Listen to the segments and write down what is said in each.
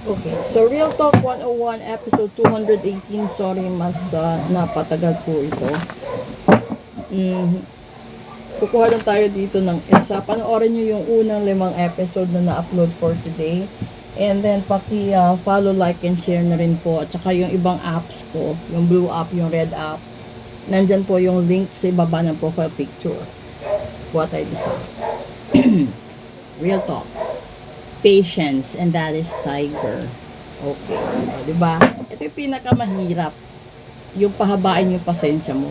Okay, so Real Talk 101 episode 218. Sorry, mas napatagal po ito. Mm, Kukuha lang tayo dito ng isa. Panoorin nyo yung unang 5 episode na na-upload for today. And then, follow, like, and share na rin po. At saka yung ibang apps ko, yung blue app, yung red app. Nandyan po yung link sa ibaba ng profile picture. Kuha tayo isa. Real Talk. Patience, and that is Tiger. Okay. O, diba? Ito yung pinakamahirap. Yung pahabain yung pasensya mo.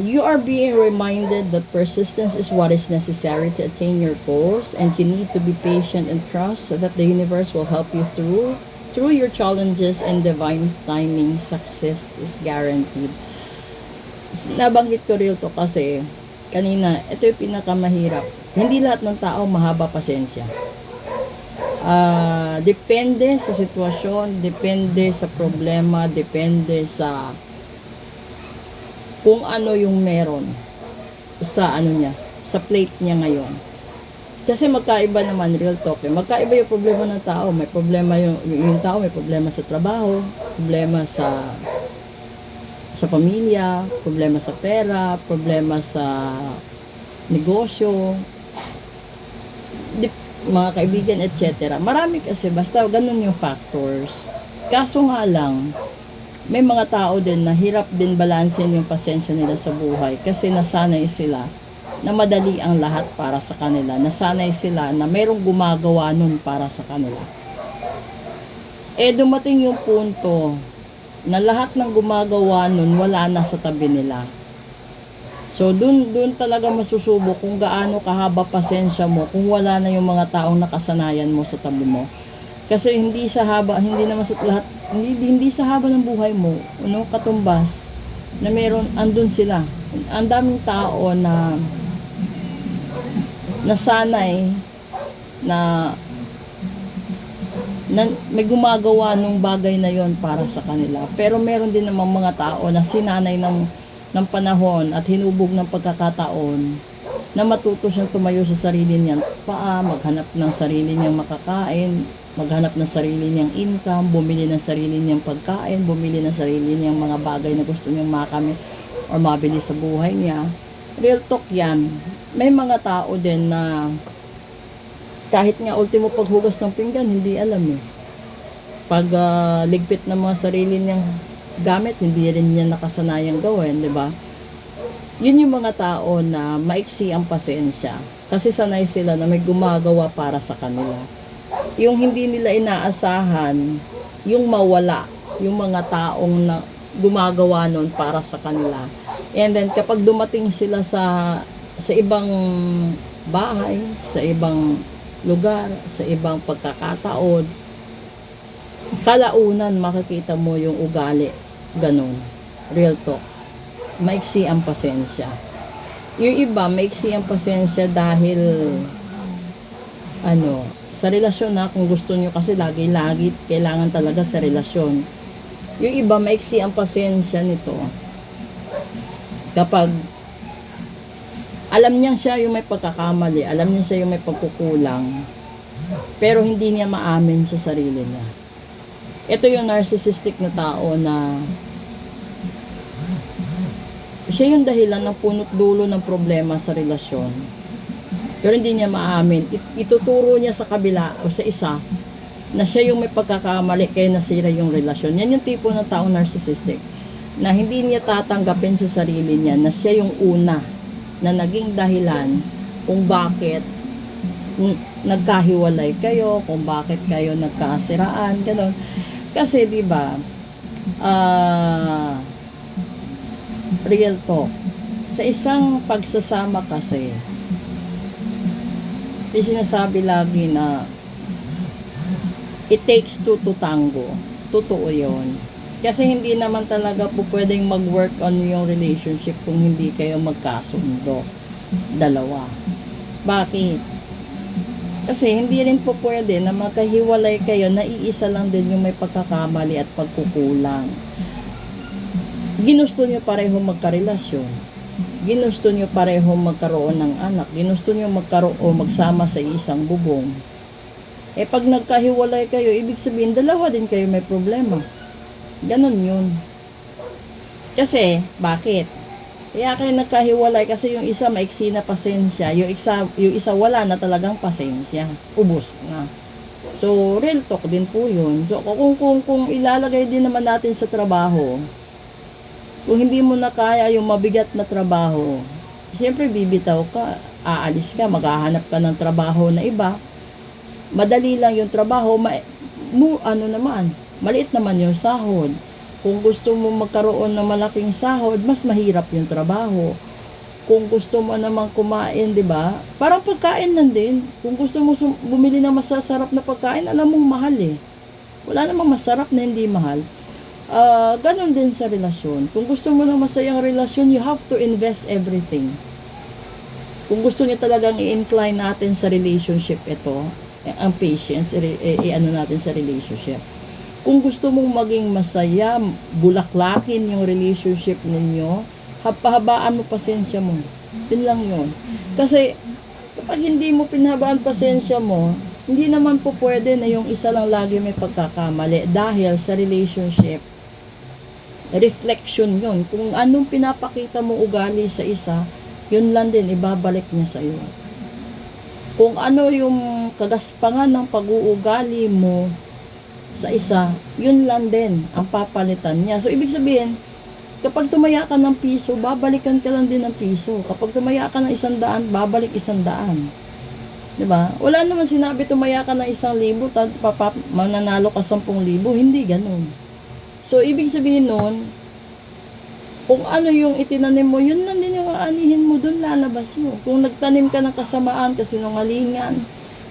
You are being reminded that persistence is what is necessary to attain your goals, and you need to be patient and trust that the universe will help you through your challenges, and divine timing. Success is guaranteed. Nabanggit ko real to kasi kanina, ito yung pinakamahirap. Hindi lahat ng tao mahaba pasensya. Depende sa sitwasyon, depende sa problema, depende sa kung ano yung meron sa sa plate niya ngayon. Kasi magkaiba naman, real talk. Magkaiba yung problema ng tao. May problema yung tao, may problema sa trabaho, problema sa pamilya, problema sa pera, problema sa negosyo, mga kaibigan, etc. Marami kasi, basta ganun yung factors. Kaso nga lang, may mga tao din na hirap din balansin yung pasensya nila sa buhay kasi nasanay sila na madali ang lahat para sa kanila. Nasanay sila na mayroong gumagawa nun para sa kanila. Dumating yung punto na lahat ng gumagawa nun wala na sa tabi nila. So, dun talaga masusubok kung gaano kahaba pasensya mo kung wala na yung mga taong nakasanayan mo sa tabi mo. Kasi hindi sa haba ng buhay mo, katumbas, na meron, andun sila. Ang daming tao na nasanay na may gumagawa nung bagay na yon para sa kanila. Pero meron din namang mga tao na sinanay ng panahon at hinubog ng pagkakataon na matuto siyang tumayo sa sarili niyang paa, maghanap ng sarili niyang makakain, maghanap ng sarili niyang income, bumili ng sarili niyang pagkain, bumili ng sarili niyang mga bagay na gusto niyang makamit or mabili sa buhay niya. Real talk yan. May mga tao din na kahit nga ultimo paghugas ng pinggan, hindi alam eh. Pag ligpit ng mga sarili niyang gamit, hindi rin niya nakasanayang gawin, di ba? Yun yung mga tao na maiksi ang pasensya. Kasi sanay sila na may gumagawa para sa kanila. Yung hindi nila inaasahan, yung mawala, yung mga taong na gumagawa nun para sa kanila. And then kapag dumating sila sa ibang bahay, sa ibang lugar, sa ibang pagkakataon, kalaunan makikita mo yung ugali. Ganun. Real talk. Maiksi ang pasensya. Yung iba, maiksi ang pasensya dahil sa relasyon na, kung gusto nyo kasi lagi kailangan talaga sa relasyon. Yung iba, maiksi ang pasensya nito kapag alam niya siya yung may pagkakamali, alam niya siya yung may pagkukulang, pero hindi niya maamin sa sarili niya. Ito yung narcissistic na tao na siya yung dahilan ng punot dulo ng problema sa relasyon. Pero hindi niya maamin. Ituturo niya sa kabila o sa isa na siya yung may pagkakamali kaya nasira yung relasyon. Yan yung tipo ng taong narcissistic na hindi niya tatanggapin sa sarili niya na siya yung una na naging dahilan kung bakit nagkahiwalay kayo, kung bakit kayo nagkasiraan, gano'n. Kasi 'di ba? Real talk. Sa isang pagsasama kasi, sinasabi lagi na it takes two to tango. Totoo yun. Kasi hindi naman talaga po pwedeng mag-work on yung relationship kung hindi kayo magkasundo. Dalawa. Bakit? Kasi hindi rin po pwede na magkahiwalay kayo na iisa lang din yung may pagkakamali at pagkukulang. Ginusto nyo pareho magkarelasyon. Ginusto nyo pareho magkaroon ng anak. Ginusto nyo magkaroon o magsama sa isang bubong. Eh pag nagkahiwalay kayo, ibig sabihin dalawa din kayo may problema. Ganon yun. Kasi, bakit? Kaya kayo nagkahiwalay kasi yung isa maiksi na pasensya, yung isa wala na talagang pasensya. Ubos na. So, real talk din po yun. So, kung ilalagay din naman natin sa trabaho, kung hindi mo na kaya yung mabigat na trabaho, siyempre bibitaw ka, aalis ka, maghahanap ka ng trabaho na iba. Madali lang yung trabaho, maliit naman yung sahod. Kung gusto mo magkaroon ng malaking sahod, mas mahirap yung trabaho. Kung gusto mo namang kumain, di ba? Parang pagkain lang din. Kung gusto mo bumili ng masasarap na pagkain, alam mong mahal eh. Wala namang masarap na hindi mahal. Ganon din sa relasyon. Kung gusto mo ng masayang relasyon, you have to invest everything. Kung gusto niyo talagang i-incline natin sa relationship ito, ang patience, i-ano natin sa relationship. Kung gusto mong maging masaya, bulaklakin yung relationship ninyo, pahabaan mo pasensya mo. Yun lang yun. Kasi, kapag hindi mo pinahabaan pasensya mo, hindi naman po pwede na yung isa lang lagi may pagkakamali. Dahil sa relationship, reflection yun. Kung anong pinapakita mo ugali sa isa, yun lang din, ibabalik niya sa iyo. Kung ano yung kagaspangan ng pag-uugali mo sa isa, yun lang din ang papalitan niya. So, ibig sabihin, kapag tumaya ka ng piso, babalikan ka lang din ng piso. Kapag tumaya ka ng 100, babalik 100. Diba? Wala naman sinabi tumaya ka ng 1,000, mananalo ka 10,000. Hindi ganun. So, ibig sabihin nun, kung ano yung itinanim mo, yun lang din yung aanihin mo, dun lalabas mo. Kung nagtanim ka ng kasamaan, kasinungalingan,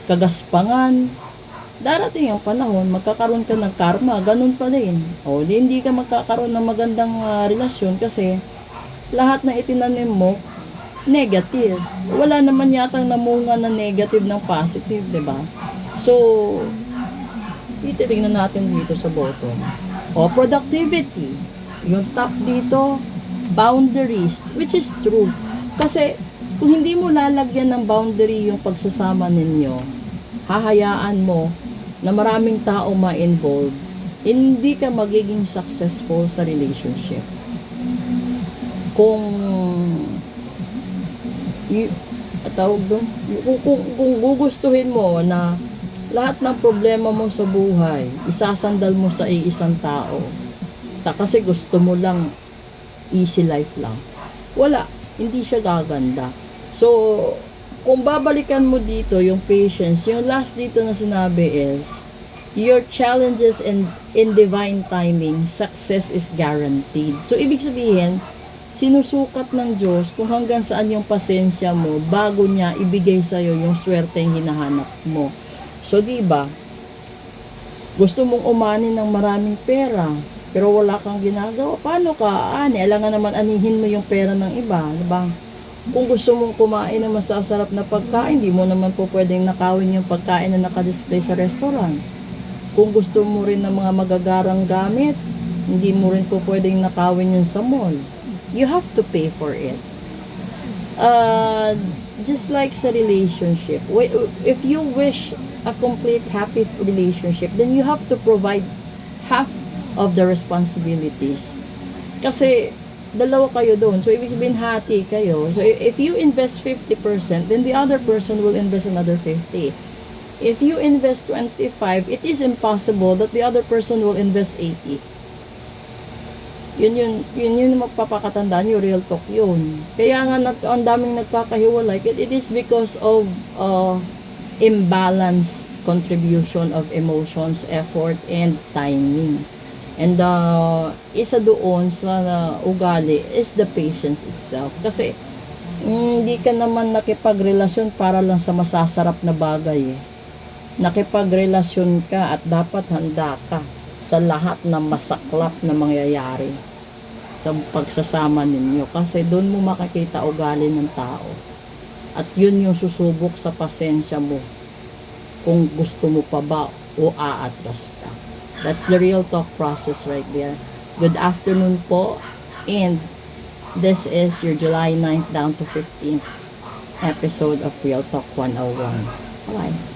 kagaspangan, darating ang panahon, magkakaroon ka ng karma, ganun pa din. O, hindi ka magkakaroon ng magandang relasyon kasi lahat ng itinanim mo, negative. Wala naman yatang namunga na negative ng positive, diba? So, ititignan natin dito sa bottom. O, productivity. Yung top dito, boundaries, which is true. Kasi, kung hindi mo lalagyan ng boundary yung pagsasama ninyo, hahayaan mo na maraming tao ma-involve, hindi ka magiging successful sa relationship. Kung kung gugustuhin mo na lahat ng problema mo sa buhay, isasandal mo sa iisang tao, kasi gusto mo lang easy life lang, wala, hindi siya gaganda. So, kung babalikan mo dito yung patience, yung last dito na sinabi is, your challenges in divine timing, success is guaranteed. So, ibig sabihin, sinusukat ng Diyos kung hanggang saan yung pasensya mo bago niya ibigay sa'yo yung swerte yung hinahanap mo. So, diba, gusto mong umani ng maraming pera, pero wala kang ginagawa, paano ka alangan naman anihin mo yung pera ng iba, diba? Kung gusto mong kumain ng masasarap na pagkain, hindi mo naman po pwedeng nakawin yung pagkain na nakadisplay sa restaurant. Kung gusto mo rin ng mga magagarang gamit, hindi mo rin po pwedeng nakawin yun sa mall. You have to pay for it. Just like sa relationship, if you wish a complete happy relationship, then you have to provide half of the responsibilities. Kasi dalawa kayo doon. So, ibig sabihin hati kayo. So, if you invest 50%, then the other person will invest another 50. If you invest 25, it is impossible that the other person will invest 80. Yun magpapakatandaan, yung real talk yun. Kaya nga ang daming nagkakahiwalay, it is because of imbalance contribution of emotions, effort, and timing. And isa doon sa ugali is the patience itself. Kasi hindi ka naman nakipagrelasyon para lang sa masasarap na bagay. Nakipagrelasyon ka at dapat handa ka sa lahat ng masaklap na mangyayari sa pagsasama ninyo. Kasi doon mo makikita ugali ng tao. At yun yung susubok sa pasensya mo kung gusto mo pa ba o aatras ka. That's the real talk process right there. Good afternoon po. And this is your July 9th down to 15th episode of Real Talk 101. Bye-bye.